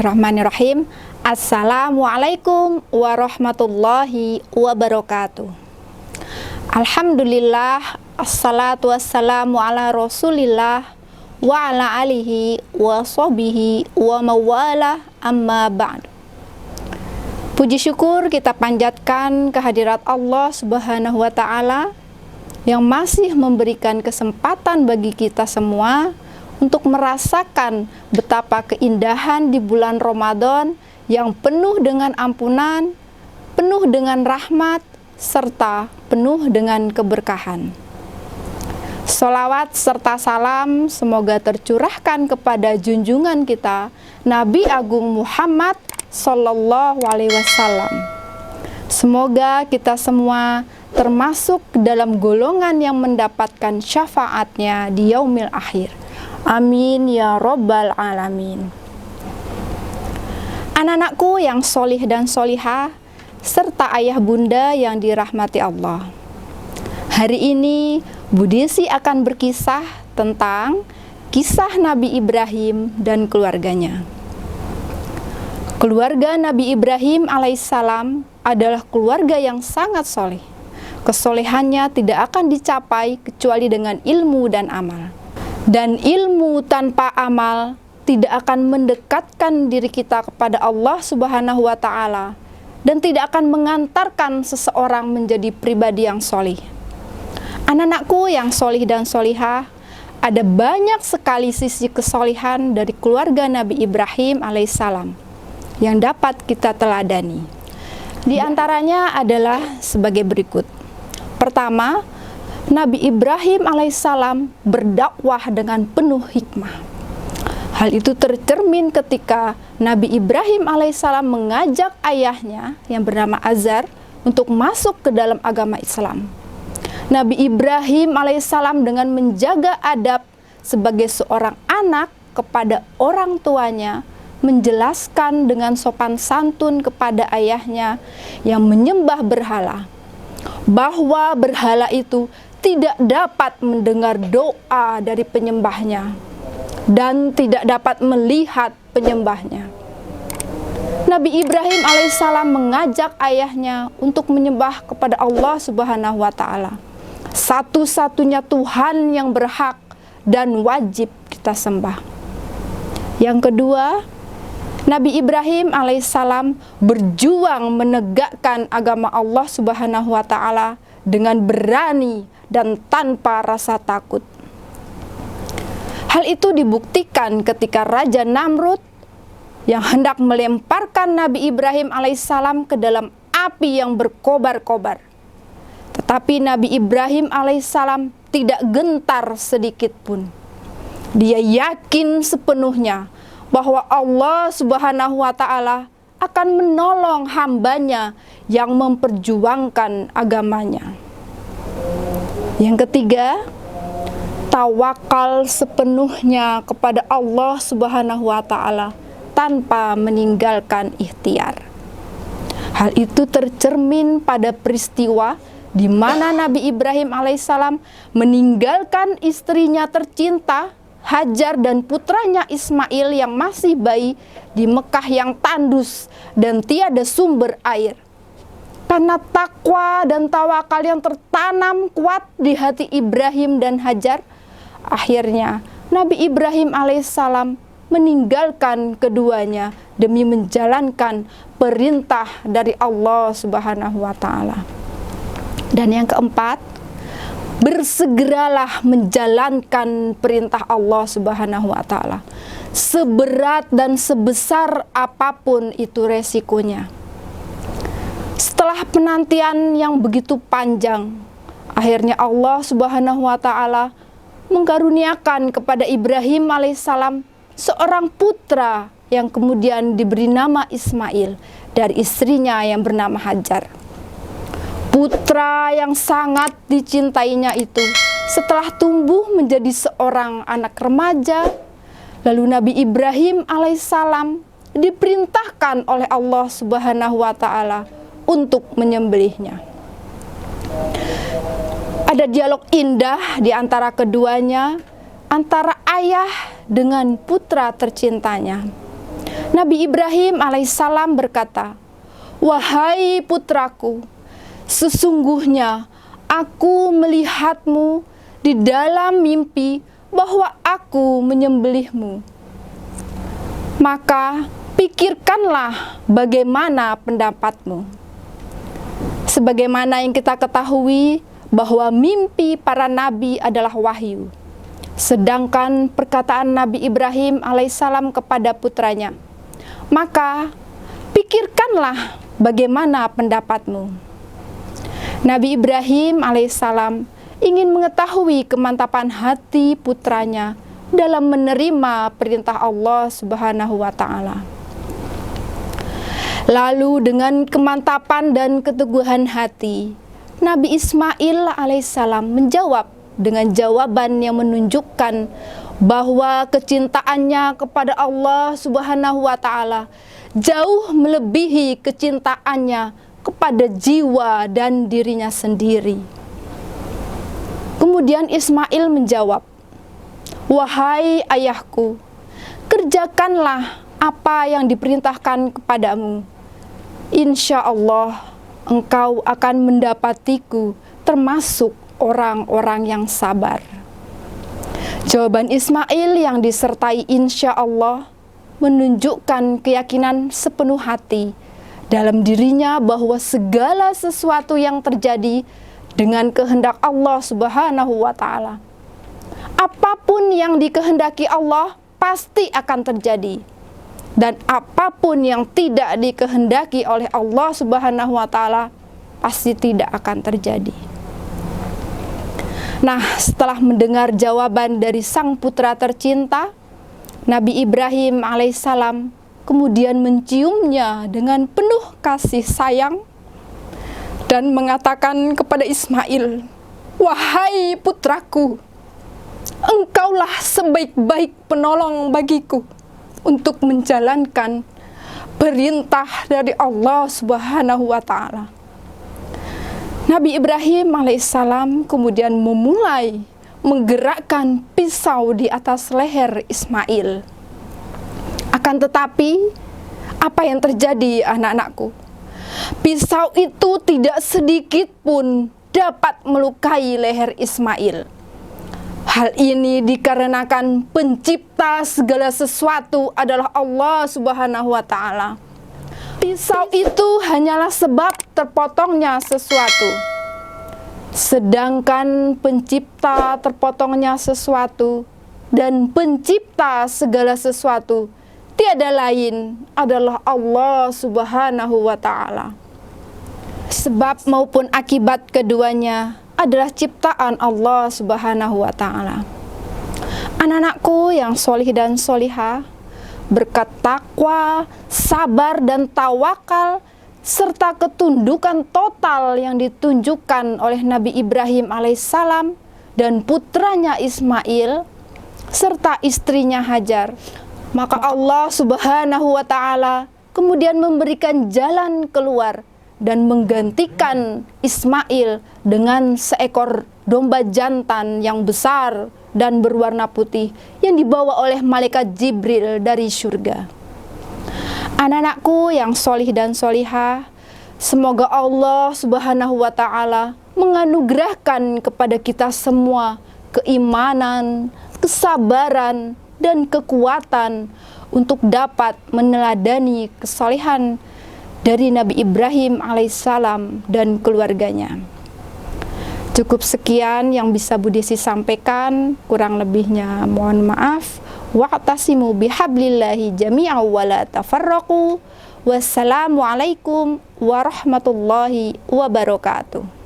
Bismillahirrahmanirrahim. Assalamualaikum warahmatullahi wabarakatuh. Alhamdulillah, assalatu wassalamu ala rasulillah wa ala alihi wa sahbihi wa mawalah, amma ba'd. Puji syukur kita panjatkan kehadirat Allah Subhanahu wa ta'ala yang masih memberikan kesempatan bagi kita semua untuk merasakan betapa keindahan di bulan Ramadan yang penuh dengan ampunan, penuh dengan rahmat, serta penuh dengan keberkahan. Sholawat serta salam semoga tercurahkan kepada junjungan kita Nabi Agung Muhammad Sallallahu Alaihi Wasallam. Semoga kita semua termasuk dalam golongan yang mendapatkan syafaatnya di yaumil akhir. Amin ya Rabbal Alamin. Anak-anakku yang solih dan solihah, serta ayah bunda yang dirahmati Allah. Hari ini Bu Desi akan berkisah tentang kisah Nabi Ibrahim dan keluarganya. Keluarga Nabi Ibrahim alaihissalam adalah keluarga yang sangat soleh. Kesolehannya tidak akan dicapai kecuali dengan ilmu dan amal. Dan ilmu tanpa amal tidak akan mendekatkan diri kita kepada Allah Subhanahu wa ta'ala dan tidak akan mengantarkan seseorang menjadi pribadi yang solih. Anak-anakku yang solih dan solihah, ada banyak sekali sisi kesolihan dari keluarga Nabi Ibrahim alaihissalam yang dapat kita teladani. Di antaranya adalah sebagai berikut. Pertama, Nabi Ibrahim alaihissalam berdakwah dengan penuh hikmah. Hal itu tercermin ketika Nabi Ibrahim alaihissalam mengajak ayahnya yang bernama Azar untuk masuk ke dalam agama Islam. Nabi Ibrahim alaihissalam dengan menjaga adab sebagai seorang anak kepada orang tuanya, menjelaskan dengan sopan santun kepada ayahnya yang menyembah berhala, bahwa berhala itu tidak dapat mendengar doa dari penyembahnya dan tidak dapat melihat penyembahnya. Nabi Ibrahim alaihissalam mengajak ayahnya untuk menyembah kepada Allah Subhanahu wa ta'ala, satu-satunya Tuhan yang berhak dan wajib kita sembah. Yang kedua, Nabi Ibrahim alaihissalam berjuang menegakkan agama Allah Subhanahu wa ta'ala dengan berani dan tanpa rasa takut. Hal itu dibuktikan ketika Raja Namrud yang hendak melemparkan Nabi Ibrahim alaihissalam ke dalam api yang berkobar-kobar. Tetapi Nabi Ibrahim alaihissalam tidak gentar sedikit pun. Dia yakin sepenuhnya bahwa Allah Subhanahu wa ta'ala akan menolong hambanya yang memperjuangkan agamanya. Yang ketiga, tawakal sepenuhnya kepada Allah Subhanahu wa ta'ala tanpa meninggalkan ikhtiar. Hal itu tercermin pada peristiwa di mana Nabi Ibrahim alaihissalam meninggalkan istrinya tercinta Hajar dan putranya Ismail yang masih bayi di Mekah yang tandus dan tiada sumber air. Karena takwa dan tawakal yang tertanam kuat di hati Ibrahim dan Hajar, akhirnya Nabi Ibrahim alaihissalam meninggalkan keduanya demi menjalankan perintah dari Allah Subhanahu wa ta'ala. Dan yang keempat, bersegeralah menjalankan perintah Allah Subhanahu wa ta'ala, seberat dan sebesar apapun itu resikonya. Setelah penantian yang begitu panjang, akhirnya Allah Subhanahu wa ta'ala mengkaruniakan kepada Ibrahim alaihissalam seorang putra yang kemudian diberi nama Ismail dari istrinya yang bernama Hajar. Putra yang sangat dicintainya itu setelah tumbuh menjadi seorang anak remaja, lalu Nabi Ibrahim alaihissalam diperintahkan oleh Allah Subhanahu wa ta'ala untuk menyembelihnya. Ada dialog indah di antara keduanya, antara ayah dengan putra tercintanya. Nabi Ibrahim alaihissalam berkata, "Wahai putraku, sesungguhnya aku melihatmu di dalam mimpi bahwa aku menyembelihmu. Maka pikirkanlah bagaimana pendapatmu." Sebagaimana yang kita ketahui bahwa mimpi para nabi adalah wahyu, sedangkan perkataan Nabi Ibrahim alaihissalam kepada putranya, "Maka pikirkanlah bagaimana pendapatmu." Nabi Ibrahim alaihissalam ingin mengetahui kemantapan hati putranya dalam menerima perintah Allah Subhanahu wa Ta'ala. Lalu dengan kemantapan dan keteguhan hati, Nabi Ismail alaihissalam menjawab dengan jawaban yang menunjukkan bahwa kecintaannya kepada Allah Subhanahu wa Ta'ala jauh melebihi kecintaannya kepada jiwa dan dirinya sendiri. Kemudian Ismail menjawab, "Wahai ayahku, kerjakanlah apa yang diperintahkan kepadamu. Insya Allah engkau akan mendapatiku termasuk orang-orang yang sabar." Jawaban Ismail yang disertai insya Allah menunjukkan keyakinan sepenuh hati dalam dirinya bahwa segala sesuatu yang terjadi dengan kehendak Allah Subhanahu wa Ta'ala. Apapun yang dikehendaki Allah pasti akan terjadi, dan apapun yang tidak dikehendaki oleh Allah Subhanahu wa Ta'ala pasti tidak akan terjadi. Nah, setelah mendengar jawaban dari sang putra tercinta, Nabi Ibrahim alaihissalam kemudian menciumnya dengan penuh kasih sayang dan mengatakan kepada Ismail, "Wahai putraku, engkaulah sebaik-baik penolong bagiku untuk menjalankan perintah dari Allah Subhanahu wa Ta'ala." Nabi Ibrahim alaihissalam kemudian memulai menggerakkan pisau di atas leher Ismail. Akan tetapi, apa yang terjadi, anak-anakku? Pisau itu tidak sedikit pun dapat melukai leher Ismail. Hal ini dikarenakan pencipta segala sesuatu adalah Allah Subhanahu wa Ta'ala. Pisau itu hanyalah sebab terpotongnya sesuatu, sedangkan pencipta terpotongnya sesuatu dan pencipta segala sesuatu tiada lain adalah Allah Subhanahu wa Ta'ala. Sebab maupun akibat keduanya adalah ciptaan Allah Subhanahu wa Ta'ala. Anak-anakku yang solih dan solihah, berkat takwa, sabar dan tawakal, serta ketundukan total yang ditunjukkan oleh Nabi Ibrahim alaihissalam dan putranya Ismail, serta istrinya Hajar, maka Allah Subhanahu wa Ta'ala kemudian memberikan jalan keluar dan menggantikan Ismail dengan seekor domba jantan yang besar dan berwarna putih yang dibawa oleh malaikat Jibril dari surga. Anak-anakku yang solih dan solihah, semoga Allah Subhanahu wa Ta'ala menganugerahkan kepada kita semua keimanan, kesabaran, dan kekuatan untuk dapat meneladani kesolehan dari Nabi Ibrahim alaihissalam dan keluarganya. Cukup sekian yang bisa Bu Desi sampaikan, kurang lebihnya mohon maaf. Wa'tasimu bihablillahi jami'an wa la tafarraqu. Wassalamualaikum warahmatullahi wabarakatuh.